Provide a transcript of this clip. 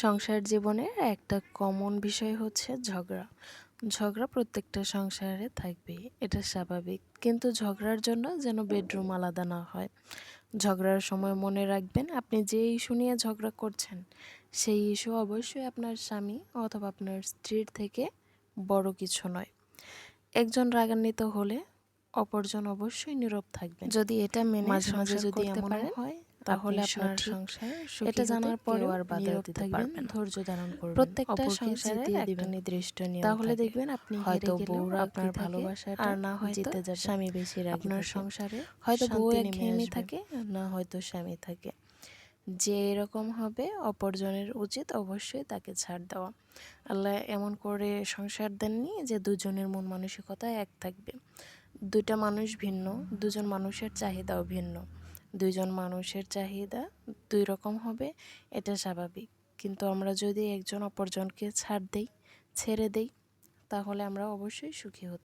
সংসার জীবনের একটা কমন বিষয় হচ্ছে ঝগড়া। ঝগড়া প্রত্যেকটা সংসারে থাকবেই, এটা স্বাভাবিক। কিন্তু ঝগড়ার জন্য যেন বেডরুম আলাদা না হয়। ঝগড়ার সময় মনে রাখবেন, আপনি যে ইস্যু নিয়ে ঝগড়া করছেন সেই ইস্যু অবশ্যই আপনার স্বামী অথবা আপনার স্ত্রীর থেকে বড় কিছু নয়। একজন রাগান্বিত হলে অপরজন অবশ্যই নীরব থাকবেন। যদি এটা মেনে মাঝে মাঝে সংসার যদি করতে এমনও পারেন হয় তাহলে আপনি আপনার সঠিক, সংসার এটা সুখী হতে জানার কেউ পরেও আর বাধা নীরব দিতে থাকবেন, পারবে না। ধৈর্য ধারণ করবেন, প্রত্যেকটা অপরকে সংসারের জিতিয়ে একটা দিবেন। নির্দিষ্ট নিয়ম তাহলে থাকে। দেখবেন আপনি হেরে হয়তো গেলেও বউরা আপনার থাকে ভালোবাসাটা আর না হয়তো জিতে যাবে। স্বামী বেশি রাগী আপনার থাকে। সংসারে হয়তো বউ শান্তি নেমে একঘেয়েমি আসবে। থাকে, না হয়তো স্বামী থাকে। যে এরকম হবে অপরজনের উচিত অবশ্যই তাকে ছাড় দেওয়া। আল্লাহ এমন করে সংসার দেননি যে দুজনের মন মানসিকতা এক থাকবে। দুইটা মানুষ ভিন্ন, দুজন মানুষের চাহিদাও ভিন্ন। দুইজন মানুষের চাহিদা দুই রকম হবে, এটা স্বাভাবিক। কিন্তু আমরা যদি একজন অপরজনকে ছেড়ে দেই তাহলে আমরা অবশ্যই সুখী হতে